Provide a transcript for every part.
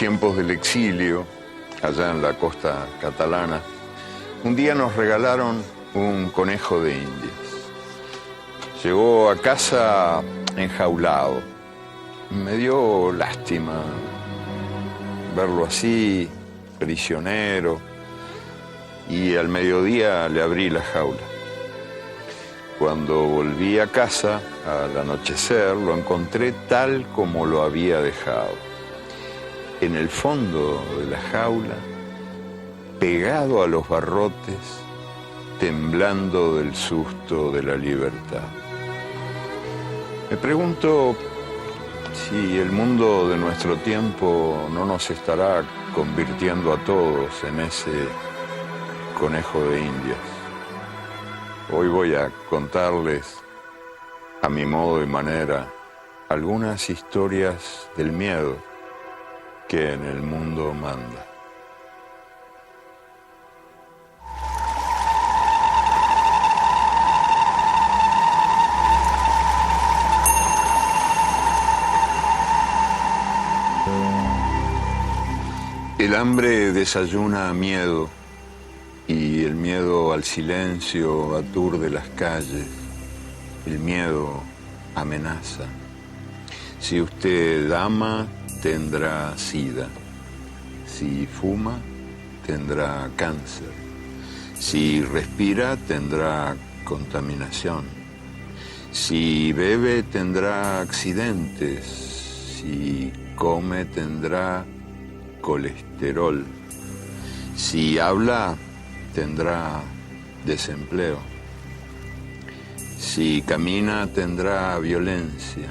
tiempos del exilio, allá en la costa catalana, un día nos regalaron un conejo de Indias. Llegó a casa enjaulado. Me dio lástima verlo así, prisionero, y al mediodía le abrí la jaula. Cuando volví a casa, al anochecer, lo encontré tal como lo había dejado. En el fondo de la jaula, pegado a los barrotes, temblando del susto de la libertad. Me pregunto si el mundo de nuestro tiempo no nos estará convirtiendo a todos en ese conejo de Indias. Hoy voy a contarles, a mi modo y manera, algunas historias del miedo que en el mundo manda. El hambre desayuna miedo y el miedo al silencio aturde las calles. El miedo amenaza. Si usted ama, tendrá sida. Si fuma, tendrá cáncer. Si respira, tendrá contaminación. Si bebe, tendrá accidentes. Si come, tendrá colesterol. Si habla, tendrá desempleo. Si camina, tendrá violencia.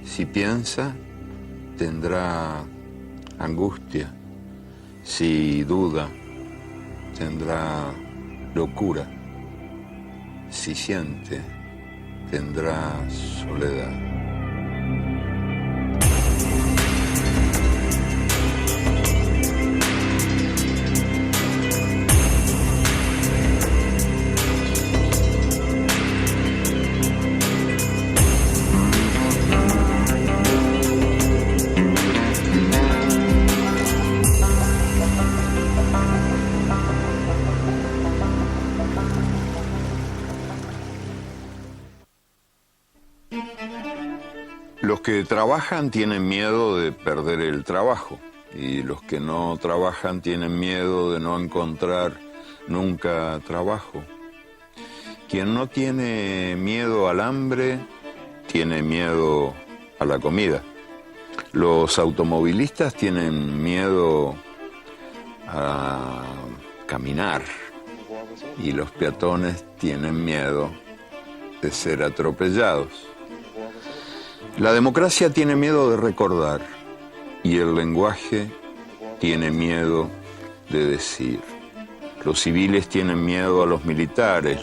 Si piensa, tendrá angustia. Si duda, tendrá locura. Si siente, tendrá soledad. Los que trabajan tienen miedo de perder el trabajo y los que no trabajan tienen miedo de no encontrar nunca trabajo. Quien no tiene miedo al hambre, tiene miedo a la comida. Los automovilistas tienen miedo a caminar y los peatones tienen miedo de ser atropellados. La democracia tiene miedo de recordar y el lenguaje tiene miedo de decir. Los civiles tienen miedo a los militares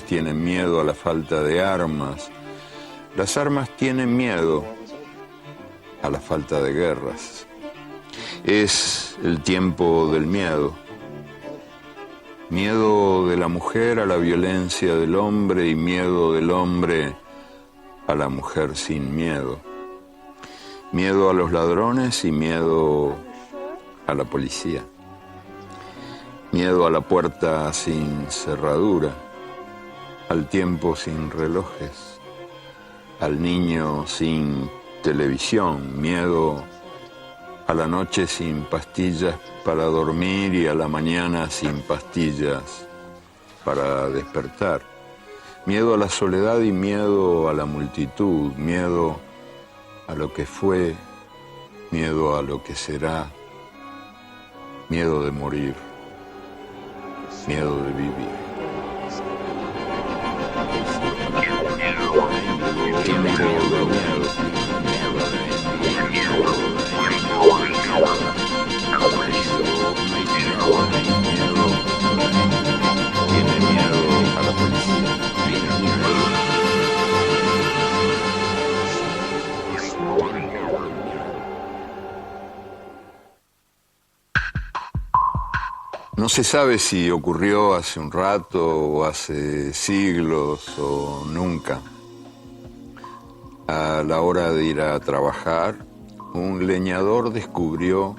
tienen miedo a la falta de armas, las armas tienen miedo a la falta de guerras. Es el tiempo del miedo. Miedo de la mujer a la violencia del hombre y miedo del hombre a la mujer sin miedo. Miedo a los ladrones y miedo a la policía. Miedo a la puerta sin cerradura, al tiempo sin relojes, al niño sin televisión. Miedo a la noche sin pastillas para dormir y a la mañana sin pastillas para despertar. Miedo a la soledad y miedo a la multitud, miedo a lo que fue, miedo a lo que será, miedo de morir, miedo de vivir. Tiene miedo, a la policía. No se sabe si ocurrió hace un rato o hace siglos o nunca. A la hora de ir a trabajar un leñador descubrió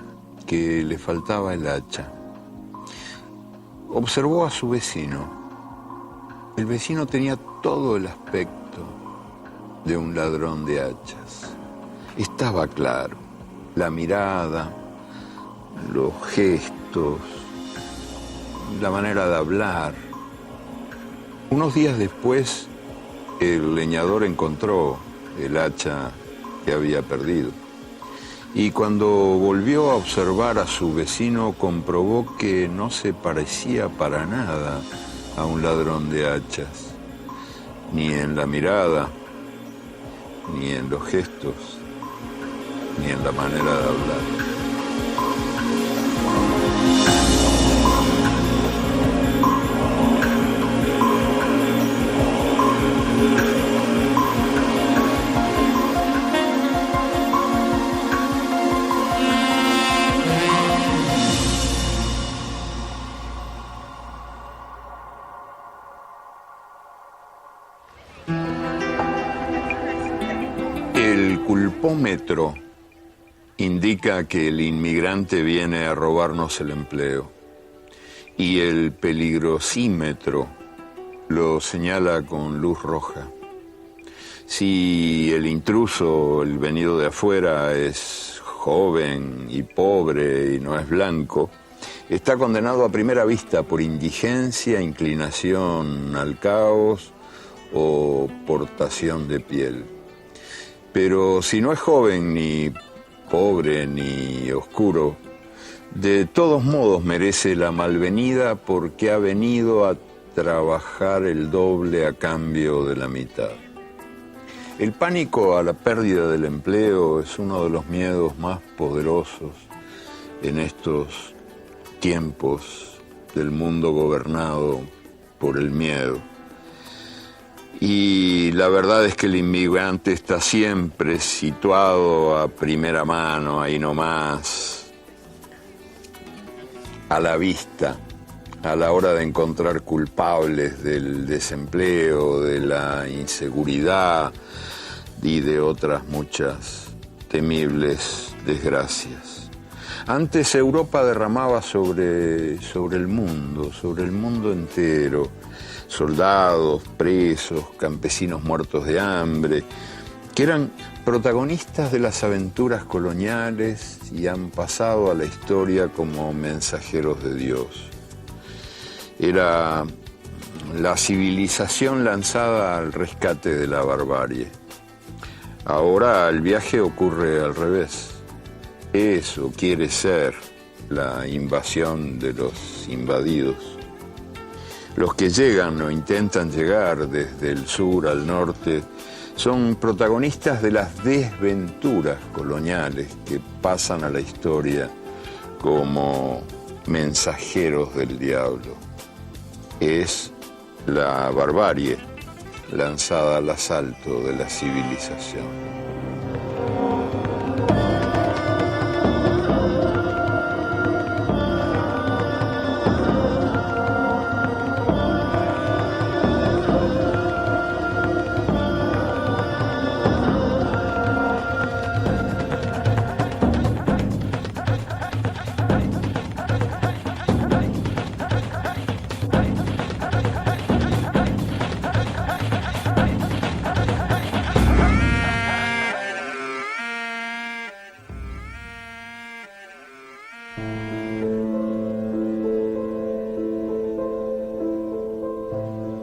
que le faltaba el hacha. Observó a su vecino. El vecino tenía todo el aspecto de un ladrón de hachas. Estaba claro, la mirada, los gestos, la manera de hablar. Unos días después, el leñador encontró el hacha que había perdido. Y cuando volvió a observar a su vecino, comprobó que no se parecía para nada a un ladrón de hachas, ni en la mirada, ni en los gestos, ni en la manera de hablar. El culpómetro indica que el inmigrante viene a robarnos el empleo y el peligrosímetro lo señala con luz roja. Si el intruso, el venido de afuera, es joven y pobre y no es blanco, está condenado a primera vista por indigencia, inclinación al caos o portación de piel. Pero si no es joven, ni pobre, ni oscuro, de todos modos merece la malvenida porque ha venido a trabajar el doble a cambio de la mitad. El pánico a la pérdida del empleo es uno de los miedos más poderosos en estos tiempos del mundo gobernado por el miedo. Y la verdad es que el inmigrante está siempre situado a primera mano, ahí nomás, a la vista, a la hora de encontrar culpables del desempleo, de la inseguridad y de otras muchas temibles desgracias. Antes Europa derramaba sobre el mundo entero, soldados, presos, campesinos muertos de hambre, que eran protagonistas de las aventuras coloniales y han pasado a la historia como mensajeros de Dios. Era la civilización lanzada al rescate de la barbarie. Ahora el viaje ocurre al revés. Eso quiere ser la invasión de los invadidos. Los que llegan o intentan llegar desde el sur al norte son protagonistas de las desventuras coloniales que pasan a la historia como mensajeros del diablo. Es la barbarie lanzada al asalto de la civilización.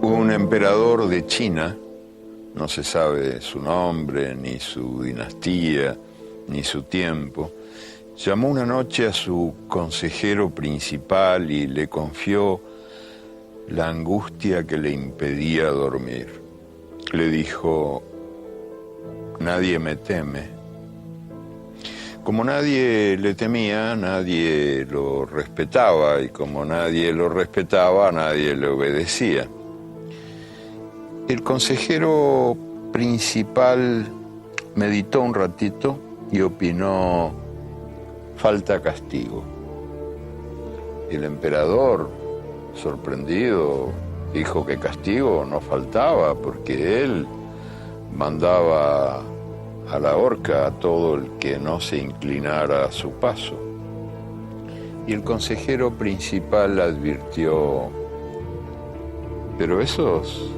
Un emperador de China, no se sabe su nombre, ni su dinastía, ni su tiempo, llamó una noche a su consejero principal y le confió la angustia que le impedía dormir. Le dijo: nadie me teme. Como nadie le temía, nadie lo respetaba, y como nadie lo respetaba, nadie le obedecía. El consejero principal meditó un ratito y opinó: falta castigo. Y el emperador, sorprendido, dijo que castigo no faltaba, porque él mandaba a la horca a todo el que no se inclinara a su paso. Y el consejero principal advirtió: pero esos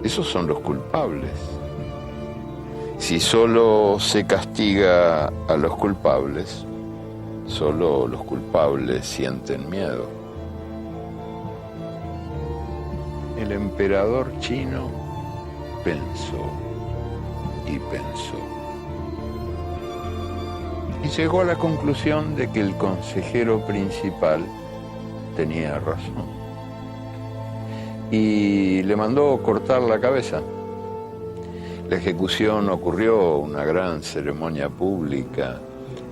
son los culpables. Si solo se castiga a los culpables, solo los culpables sienten miedo. El emperador chino pensó y pensó, y llegó a la conclusión de que el consejero principal tenía razón. Y le mandó cortar la cabeza. La ejecución ocurrió, una gran ceremonia pública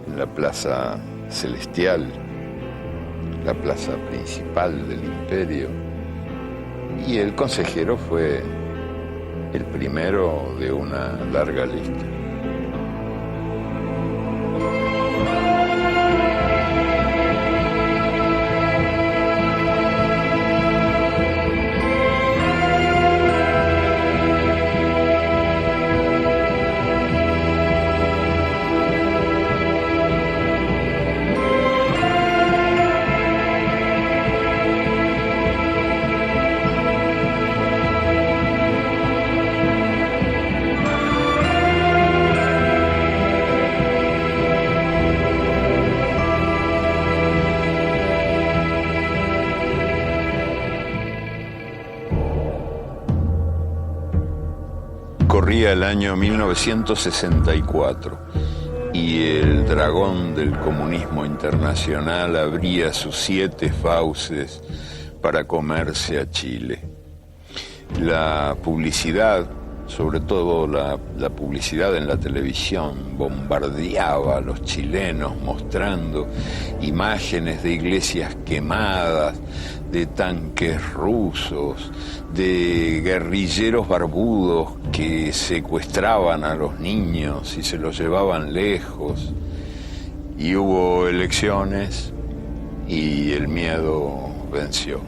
en la Plaza Celestial, la plaza principal del imperio, y el consejero fue el primero de una larga lista. Corría el año 1964 y el dragón del comunismo internacional abría sus 7 fauces para comerse a Chile. La publicidad, sobre todo la publicidad en la televisión, bombardeaba a los chilenos mostrando imágenes de iglesias quemadas, de tanques rusos, de guerrilleros barbudos que secuestraban a los niños y se los llevaban lejos. Y hubo elecciones y el miedo venció.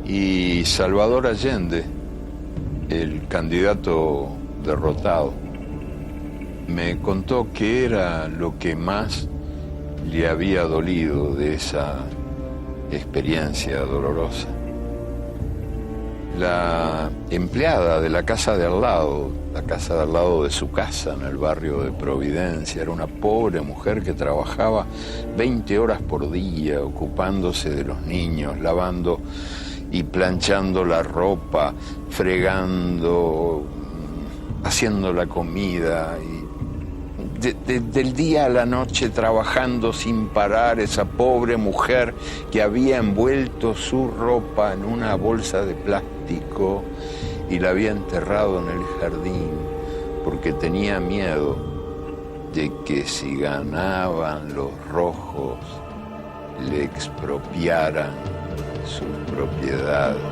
Y Salvador Allende, el candidato derrotado, me contó qué era lo que más le había dolido de esa experiencia dolorosa. La empleada de la casa de al lado, la casa de al lado de su casa en el barrio de Providencia, era una pobre mujer que trabajaba 20 horas por día ocupándose de los niños, lavando y planchando la ropa, fregando, haciendo la comida, y del día a la noche trabajando sin parar. Esa pobre mujer que había envuelto su ropa en una bolsa de plástico y la había enterrado en el jardín porque tenía miedo de que si ganaban los rojos le expropiaran sus propiedades.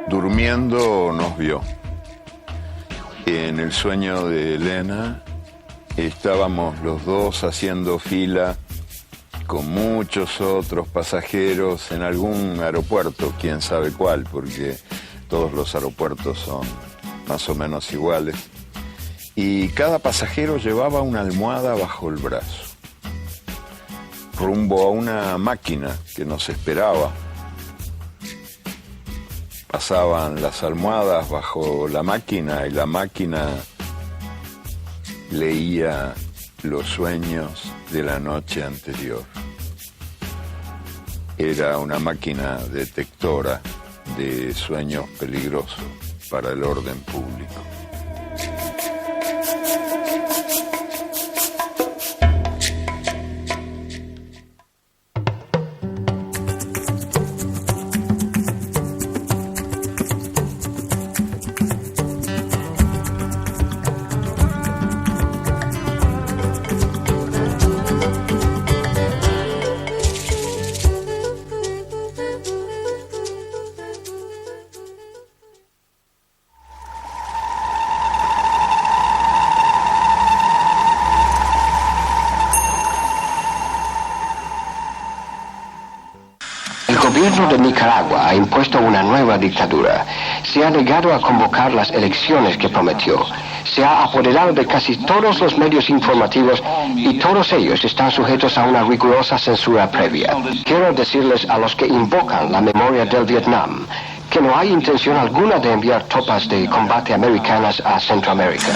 Durmiendo nos vio. En el sueño de Elena estábamos los dos haciendo fila con muchos otros pasajeros en algún aeropuerto, quién sabe cuál, porque todos los aeropuertos son más o menos iguales. Y cada pasajero llevaba una almohada bajo el brazo, rumbo a una máquina que nos esperaba. Pasaban las almohadas bajo la máquina y la máquina leía los sueños de la noche anterior. Era una máquina detectora de sueños peligrosos para el orden público. gobierno de Nicaragua ha impuesto una nueva dictadura. Se ha negado a convocar las elecciones que prometió. Se ha apoderado de casi todos los medios informativos y todos ellos están sujetos a una rigurosa censura previa. Quiero decirles a los que invocan la memoria del Vietnam que no hay intención alguna de enviar tropas de combate americanas a Centroamérica.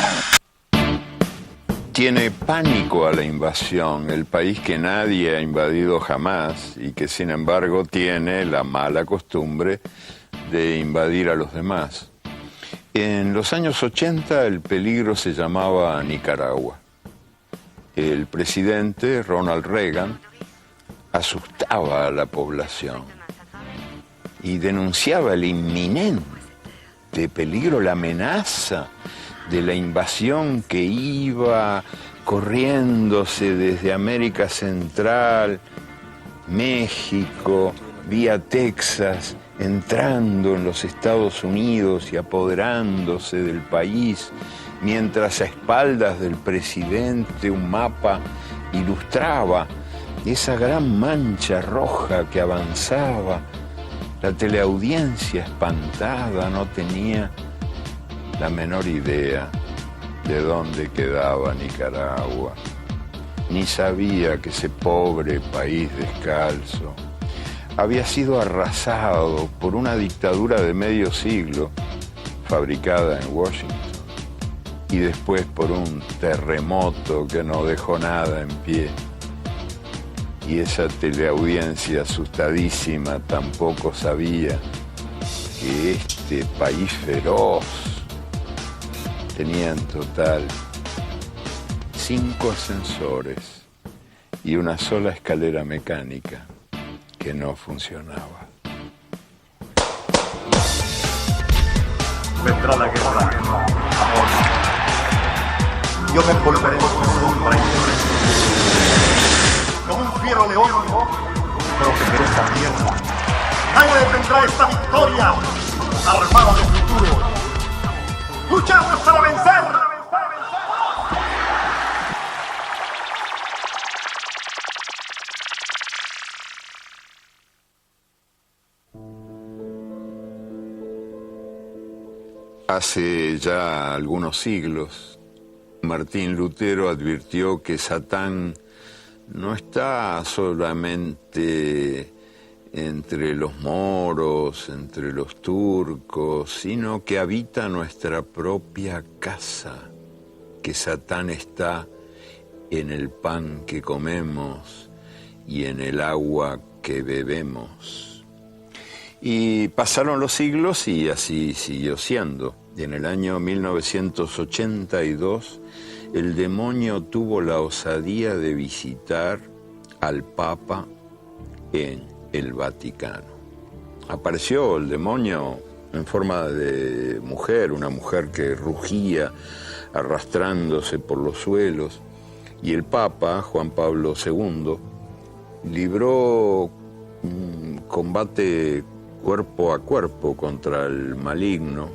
Tiene pánico a la invasión, el país que nadie ha invadido jamás y que sin embargo tiene la mala costumbre de invadir a los demás. En los años 80 el peligro se llamaba Nicaragua. El presidente Ronald Reagan asustaba a la población y denunciaba el inminente peligro, la amenaza de la invasión que iba corriéndose desde América Central, México, vía Texas, entrando en los Estados Unidos y apoderándose del país, mientras a espaldas del presidente un mapa ilustraba esa gran mancha roja que avanzaba. La teleaudiencia espantada no tenía la menor idea de dónde quedaba Nicaragua, ni sabía que ese pobre país descalzo había sido arrasado por una dictadura de medio siglo, fabricada en Washington, y después por un terremoto que no dejó nada en pie. Y esa teleaudiencia asustadísima tampoco sabía que este país feroz tenía en total 5 ascensores y una sola escalera mecánica que no funcionaba. Vendrá la guerra. Yo me envolveré en su sombra y como un fiero león, protegeré esta tierra. Nadie detendrá esta victoria. Armado de futuro. ¡Luchamos para vencer! Hace ya algunos siglos, Martín Lutero advirtió que Satán no está solamente entre los moros, entre los turcos, sino que habita nuestra propia casa, que Satán está en el pan que comemos y en el agua que bebemos. Y pasaron los siglos y así siguió siendo. Y en el año 1982, el demonio tuvo la osadía de visitar al Papa en el Vaticano. Apareció el demonio en forma de mujer, una mujer que rugía arrastrándose por los suelos, y el Papa, Juan Pablo II, libró un combate cuerpo a cuerpo contra el maligno,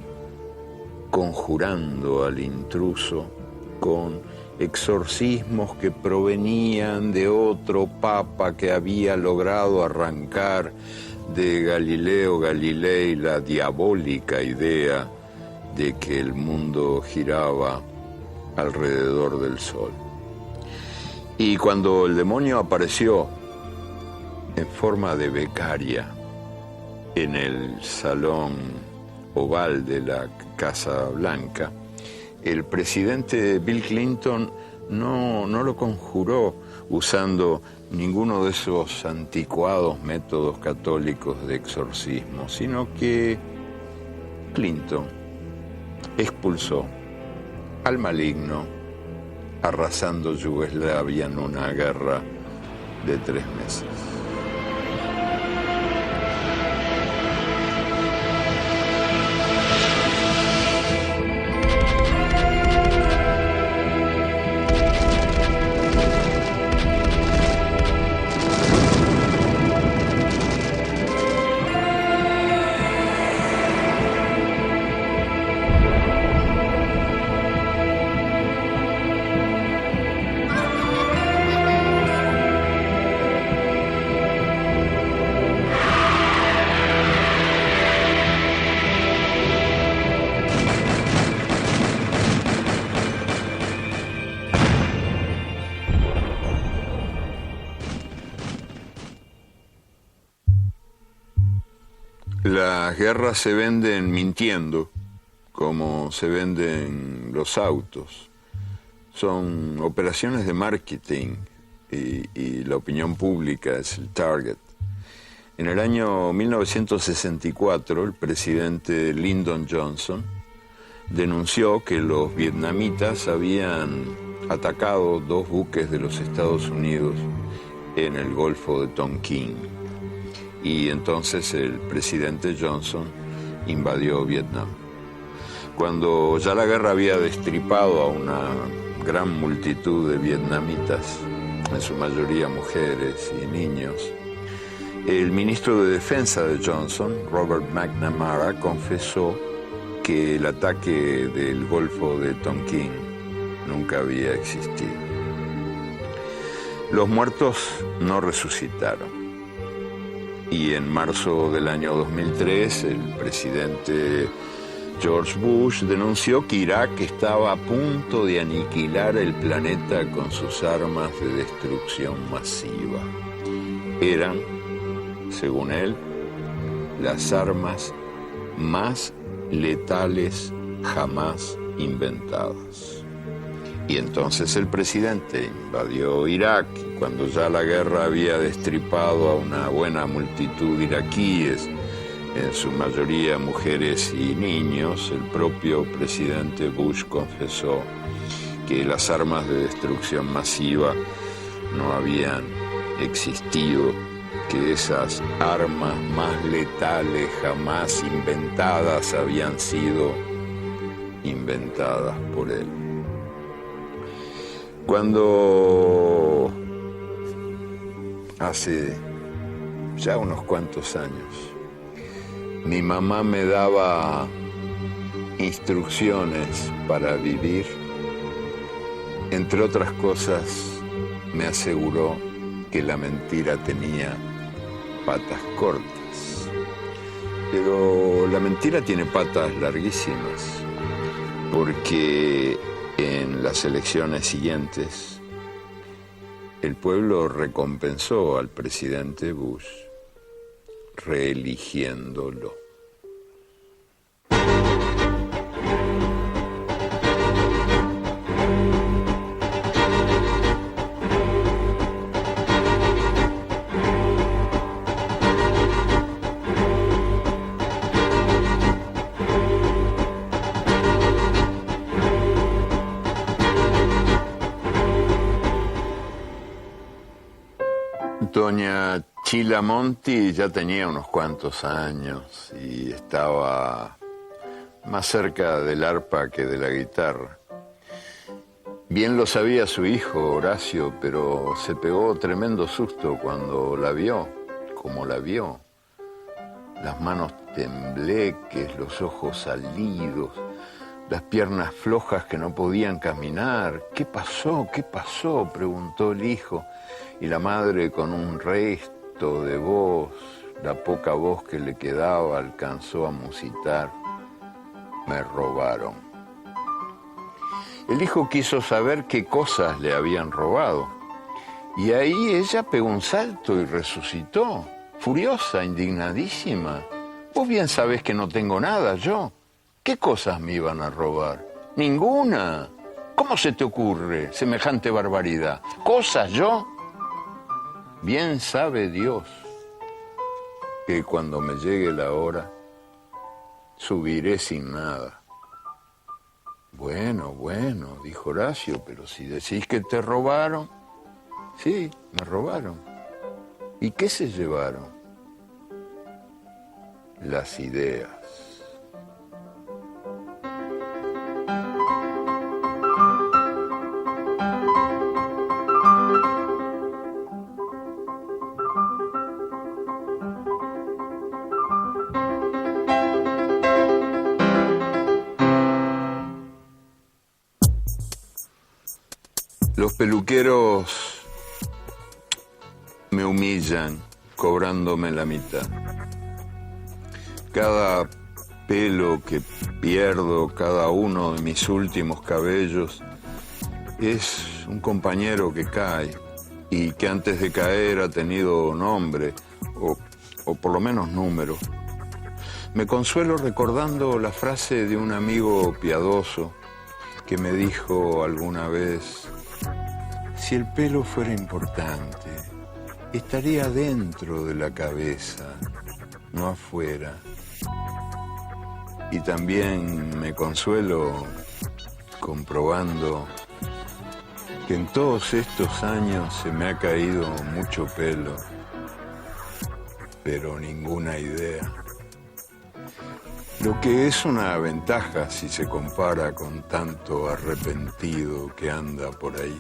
conjurando al intruso con exorcismos que provenían de otro papa que había logrado arrancar de Galileo Galilei la diabólica idea de que el mundo giraba alrededor del sol. Y cuando el demonio apareció en forma de becaria en el salón oval de la Casa Blanca, el presidente Bill Clinton no lo conjuró usando ninguno de esos anticuados métodos católicos de exorcismo, sino que Clinton expulsó al maligno, arrasando Yugoslavia en una guerra de 3 meses. Las guerras se venden mintiendo, como se venden los autos. Son operaciones de marketing y la opinión pública es el target. En el año 1964, el presidente Lyndon Johnson denunció que los vietnamitas habían atacado 2 buques de los Estados Unidos en el Golfo de Tonkin. Y entonces el presidente Johnson invadió Vietnam. Cuando ya la guerra había destripado a una gran multitud de vietnamitas, en su mayoría mujeres y niños, el ministro de Defensa de Johnson, Robert McNamara, confesó que el ataque del Golfo de Tonkin nunca había existido. Los muertos no resucitaron. Y en marzo del año 2003, el presidente George Bush denunció que Irak estaba a punto de aniquilar el planeta con sus armas de destrucción masiva. Eran, según él, las armas más letales jamás inventadas. Y entonces el presidente invadió Irak, y cuando ya la guerra había destripado a una buena multitud de iraquíes, en su mayoría mujeres y niños, el propio presidente Bush confesó que las armas de destrucción masiva no habían existido, que esas armas más letales jamás inventadas habían sido inventadas por él. Cuando hace ya unos cuantos años mi mamá me daba instrucciones para vivir, entre otras cosas me aseguró que la mentira tenía patas cortas. Pero la mentira tiene patas larguísimas, porque en las elecciones siguientes el pueblo recompensó al presidente Bush reeligiéndolo. Doña Chila Monti ya tenía unos cuantos años y estaba más cerca del arpa que de la guitarra. Bien lo sabía su hijo Horacio, pero se pegó tremendo susto cuando la vio, como la vio. Las manos tembleques, los ojos salidos, las piernas flojas que no podían caminar. ¿Qué pasó? ¿Qué pasó?, preguntó el hijo. Y la madre, con un resto de voz, la poca voz que le quedaba, alcanzó a musitar: me robaron. El hijo quiso saber qué cosas le habían robado. Y ahí ella pegó un salto y resucitó, furiosa, indignadísima. Vos bien sabés que no tengo nada yo. ¿Qué cosas me iban a robar? Ninguna. ¿Cómo se te ocurre semejante barbaridad? ¿Cosas yo? Bien sabe Dios que cuando me llegue la hora, subiré sin nada. Bueno, dijo Horacio, pero si decís que te robaron. Sí, me robaron. ¿Y qué se llevaron? Las ideas. Los peluqueros me humillan cobrándome la mitad. Cada pelo que pierdo, cada uno de mis últimos cabellos, es un compañero que cae y que antes de caer ha tenido nombre o por lo menos número. Me consuelo recordando la frase de un amigo piadoso que me dijo alguna vez: si el pelo fuera importante, estaría dentro de la cabeza, no afuera. Y también me consuelo comprobando que en todos estos años se me ha caído mucho pelo, pero ninguna idea. Lo que es una ventaja si se compara con tanto arrepentido que anda por ahí.